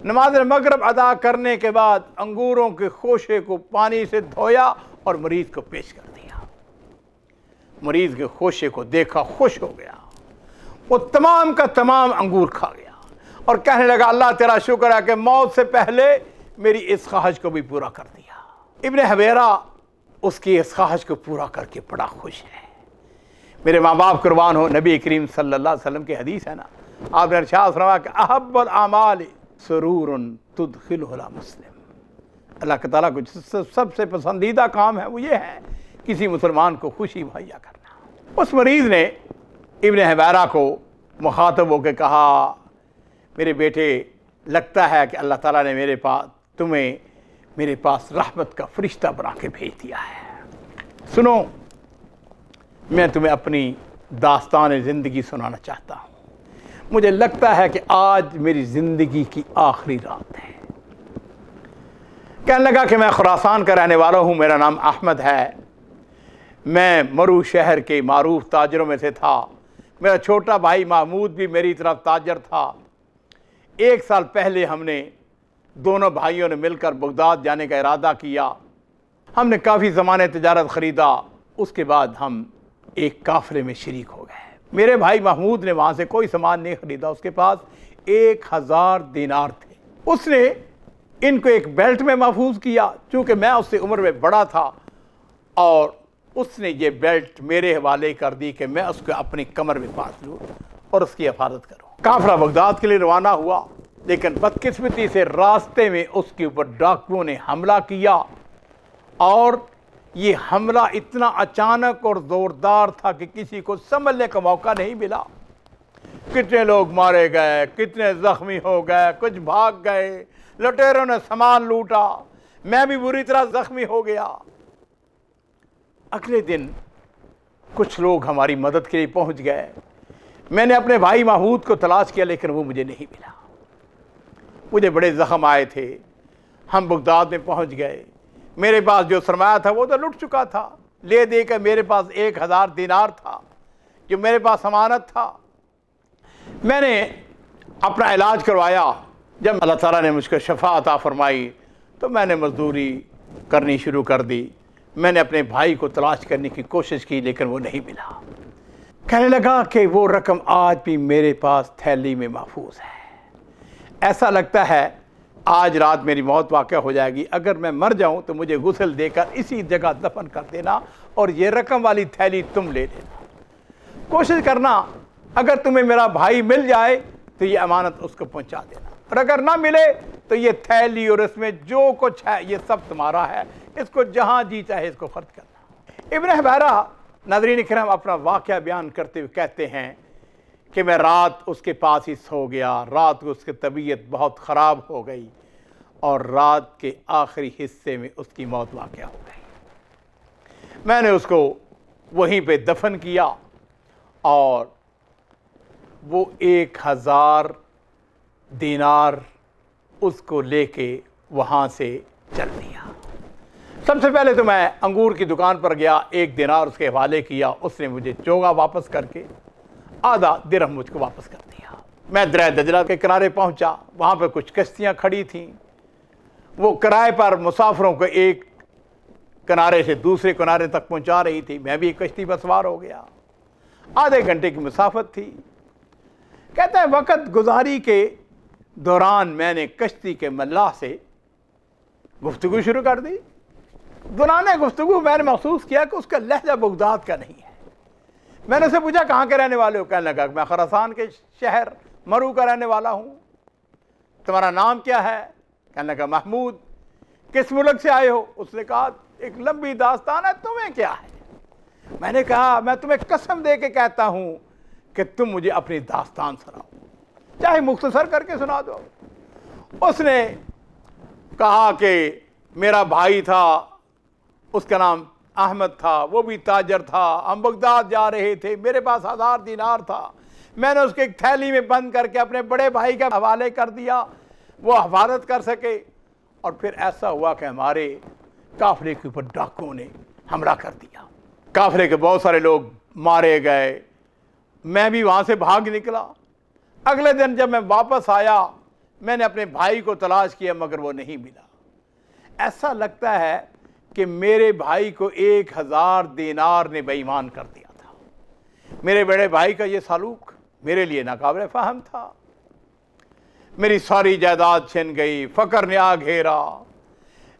نماز مغرب ادا کرنے کے بعد انگوروں کے خوشے کو پانی سے دھویا اور مریض کو پیش کر دیا۔ مریض کے خوشے کو دیکھا، خوش ہو گیا، وہ تمام کا تمام انگور کھا گیا اور کہنے لگا اللہ تیرا شکر ہے کہ موت سے پہلے میری اس خواہش کو بھی پورا کر دیا۔ ابن حبیرہ اس کی اس خواہش کو پورا کر کے بڑا خوش ہے۔ میرے ماں باپ قربان ہو، نبی کریم صلی اللہ علیہ وسلم کی حدیث ہے نا، آپ نے ارشاد فرمایا کہ احب الاعمال سرور تدخلہ علی مسلم، اللہ تعالیٰ کو سب سے پسندیدہ کام ہے وہ یہ ہے کسی مسلمان کو خوشی مہیا کرنا۔ اس مریض نے ابن حبیرہ کو مخاطب ہو کے کہا میرے بیٹے لگتا ہے کہ اللہ تعالیٰ نے تمہیں میرے پاس رحمت کا فرشتہ بنا کے بھیج دیا ہے۔ سنو، میں تمہیں اپنی داستان زندگی سنانا چاہتا ہوں۔ مجھے لگتا ہے کہ آج میری زندگی کی آخری رات ہے۔ کہنے لگا کہ میں خراسان کا رہنے والا ہوں، میرا نام احمد ہے، میں مرو شہر کے معروف تاجروں میں سے تھا، میرا چھوٹا بھائی محمود بھی میری طرف تاجر تھا۔ 1 سال پہلے ہم نے دونوں بھائیوں نے مل کر بغداد جانے کا ارادہ کیا۔ ہم نے کافی زمانے تجارت خریدا، اس کے بعد ہم ایک قافلے میں شریک ہو گئے۔ میرے بھائی محمود نے وہاں سے کوئی سامان نہیں خریدا، اس کے پاس 1000 دینار تھے۔ اس نے ان کو ایک بیلٹ میں محفوظ کیا، چونکہ میں اس سے عمر میں بڑا تھا، اور اس نے یہ بیلٹ میرے حوالے کر دی کہ میں اس کو اپنی کمر میں باندھ لوں اور اس کی حفاظت کروں۔ قافلہ بغداد کے لیے روانہ ہوا، لیکن بدقسمتی سے راستے میں اس کے اوپر ڈاکوؤں نے حملہ کیا، اور یہ حملہ اتنا اچانک اور زوردار تھا کہ کسی کو سنبھلنے کا موقع نہیں ملا۔ کتنے لوگ مارے گئے، کتنے زخمی ہو گئے، کچھ بھاگ گئے، لٹیروں نے سامان لوٹا، میں بھی بری طرح زخمی ہو گیا۔ اگلے دن کچھ لوگ ہماری مدد کے لیے پہنچ گئے۔ میں نے اپنے بھائی محمود کو تلاش کیا، لیکن وہ مجھے نہیں ملا۔ مجھے بڑے زخم آئے تھے۔ ہم بغداد میں پہنچ گئے۔ میرے پاس جو سرمایہ تھا وہ تو لٹ چکا تھا، لے دے کر میرے پاس 1000 دینار تھا جو میرے پاس امانت تھا۔ میں نے اپنا علاج کروایا۔ جب اللہ تعالیٰ نے مجھ کو شفا عطا فرمائی تو میں نے مزدوری کرنی شروع کر دی۔ میں نے اپنے بھائی کو تلاش کرنے کی کوشش کی، لیکن وہ نہیں ملا۔ کہنے لگا کہ وہ رقم آج بھی میرے پاس تھیلی میں محفوظ ہے، ایسا لگتا ہے آج رات میری موت واقع ہو جائے گی، اگر میں مر جاؤں تو مجھے غسل دے کر اسی جگہ دفن کر دینا، اور یہ رقم والی تھیلی تم لے لینا۔ کوشش کرنا اگر تمہیں میرا بھائی مل جائے تو یہ امانت اس کو پہنچا دینا، اور اگر نہ ملے تو یہ تھیلی اور اس میں جو کچھ ہے یہ سب تمہارا ہے، اس کو جہاں جی چاہے اس کو خرچ کرنا۔ ابن حبیرہ ناظرین کرام اپنا واقعہ بیان کرتے ہوئے کہتے ہیں کہ میں رات اس کے پاس ہی سو گیا، رات کو اس کی طبیعت بہت خراب ہو گئی، اور رات کے آخری حصے میں اس کی موت واقع ہو گئی۔ میں نے اس کو وہیں پہ دفن کیا، اور وہ 1000 دینار اس کو لے کے وہاں سے چل دیا۔ سب سے پہلے تو میں انگور کی دکان پر گیا، 1 دینار اس کے حوالے کیا، اس نے مجھے چوگا واپس کر کے آدھا درہم مجھ کو واپس کر دیا۔ میں دریا دجلہ کے کنارے پہنچا، وہاں پہ کچھ کشتیاں کھڑی تھیں، وہ کرائے پر مسافروں کو ایک کنارے سے دوسرے کنارے تک پہنچا رہی تھی۔ میں بھی ایک کشتی پر سوار ہو گیا، آدھے گھنٹے کی مسافت تھی۔ کہتا ہے وقت گزاری کے دوران میں نے کشتی کے ملاح سے گفتگو شروع کر دی۔ دوران گفتگو میں نے محسوس کیا کہ اس کا لہجہ بغداد کا نہیں ہے۔ میں نے اسے پوچھا کہاں کے رہنے والے ہو؟ کہنے لگا کہ میں خراسان کے شہر مرو کا رہنے والا ہوں۔ تمہارا نام کیا ہے؟ کہنے لگا محمود۔ کس ملک سے آئے ہو؟ اس نے کہا ایک لمبی داستان ہے، تمہیں کیا ہے؟ میں نے کہا میں تمہیں قسم دے کے کہتا ہوں کہ تم مجھے اپنی داستان سناؤ، چاہے مختصر کر کے سنا دو۔ اس نے کہا کہ میرا بھائی تھا، اس کا نام احمد تھا، وہ بھی تاجر تھا، ہم بغداد جا رہے تھے، میرے پاس 1000 دینار تھا، میں نے اس کو ایک تھیلی میں بند کر کے اپنے بڑے بھائی کے حوالے کر دیا، وہ حفاظت کر سکے، اور پھر ایسا ہوا کہ ہمارے قافلے کے اوپر ڈاکوؤں نے حملہ کر دیا، قافلے کے بہت سارے لوگ مارے گئے، میں بھی وہاں سے بھاگ نکلا۔ اگلے دن جب میں واپس آیا میں نے اپنے بھائی کو تلاش کیا مگر وہ نہیں ملا. ایسا لگتا ہے کہ میرے بھائی کو 1000 دینار نے بے ایمان کر دیا تھا. میرے بڑے بھائی کا یہ سلوک میرے لیے ناقابل فہم تھا. میری ساری جائیداد چھن گئی، فقر نے آ گھیرا.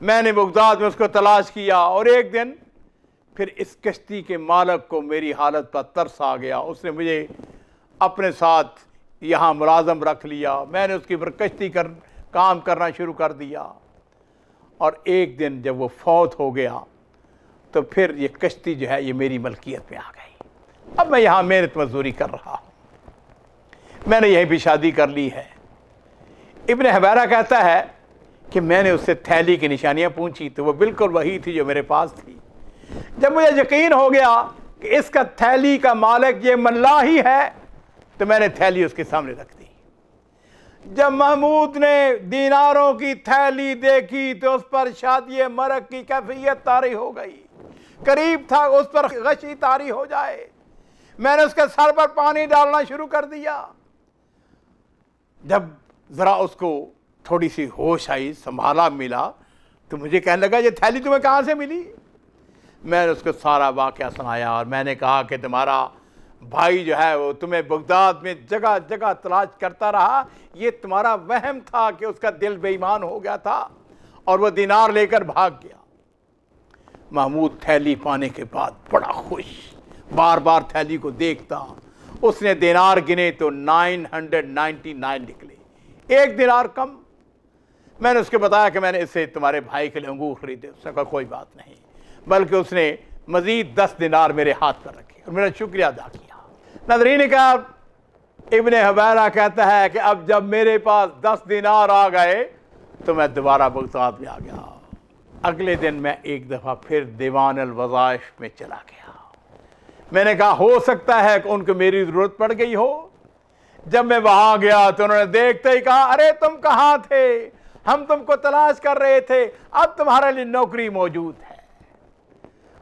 میں نے بغداد میں اس کو تلاش کیا اور ایک دن پھر اس کشتی کے مالک کو میری حالت پر ترس آ گیا. اس نے مجھے اپنے ساتھ یہاں ملازم رکھ لیا. میں نے اس کی پر کشتی کام کرنا شروع کر دیا. اور ایک دن جب وہ فوت ہو گیا تو پھر یہ کشتی جو ہے یہ میری ملکیت میں آ گئی. اب میں یہاں محنت مزدوری کر رہا ہوں. میں نے یہیں بھی شادی کر لی ہے. ابن حبیرہ کہتا ہے کہ میں نے اس سے تھیلی کی نشانیاں پوچھی تو وہ بالکل وہی تھی جو میرے پاس تھی. جب مجھے یقین ہو گیا کہ اس کا تھیلی کا مالک یہ ملا ہی ہے تو میں نے تھیلی اس کے سامنے رکھ دی. جب محمود نے دیناروں کی تھیلی دیکھی تو اس پر شادی مرگ کی کیفیت طاری ہو گئی. قریب تھا اس پر غشی طاری ہو جائے. میں نے اس کے سر پر پانی ڈالنا شروع کر دیا. جب ذرا اس کو تھوڑی سی ہوش آئی، سنبھالا، ملا تو مجھے کہنے لگا یہ تھیلی تمہیں کہاں سے ملی؟ میں نے اس کو سارا واقعہ سنایا اور میں نے کہا کہ تمہارا بھائی جو ہے وہ تمہیں بغداد میں جگہ جگہ تلاش کرتا رہا. یہ تمہارا وہم تھا کہ اس کا دل بے ایمان ہو گیا تھا اور وہ دینار لے کر بھاگ گیا. محمود تھیلی پانے کے بعد بڑا خوش، بار بار تھیلی کو دیکھتا. اس نے دینار گنے تو 999 نکلے، 1 دینار کم. میں نے اس کو بتایا کہ میں نے اس سے تمہارے بھائی کے لیے انگور خریدے. اس نے کہا کوئی بات نہیں، بلکہ اس نے مزید 10 دینار میرے ہاتھ پر رکھے اور میرا شکریہ ادا کیا. ناظرین کا ابن حبیرہ کہتا ہے کہ اب جب میرے پاس 10 دینار آ گئے تو میں دوبارہ بغداد میں آ گیا. اگلے دن میں ایک دفعہ پھر دیوان الوظائف میں چلا گیا. میں نے کہا ہو سکتا ہے کہ ان کو میری ضرورت پڑ گئی ہو. جب میں وہاں گیا تو انہوں نے دیکھتے ہی کہا ارے تم کہاں تھے، ہم تم کو تلاش کر رہے تھے، اب تمہارے لیے نوکری موجود ہے.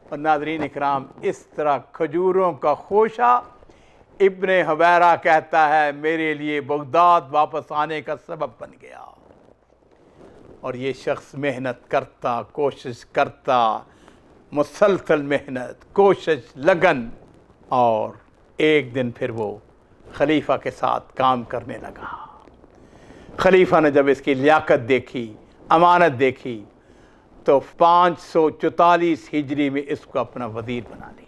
اور ناظرین اکرام، اس طرح کھجوروں کا خوشہ ابن حبیرہ کہتا ہے میرے لیے بغداد واپس آنے کا سبب بن گیا. اور یہ شخص محنت کرتا، کوشش کرتا، مسلسل محنت، کوشش، لگن، اور ایک دن پھر وہ خلیفہ کے ساتھ کام کرنے لگا. خلیفہ نے جب اس کی لیاقت دیکھی، امانت دیکھی، تو 544 ہجری میں اس کو اپنا وزیر بنا لیا.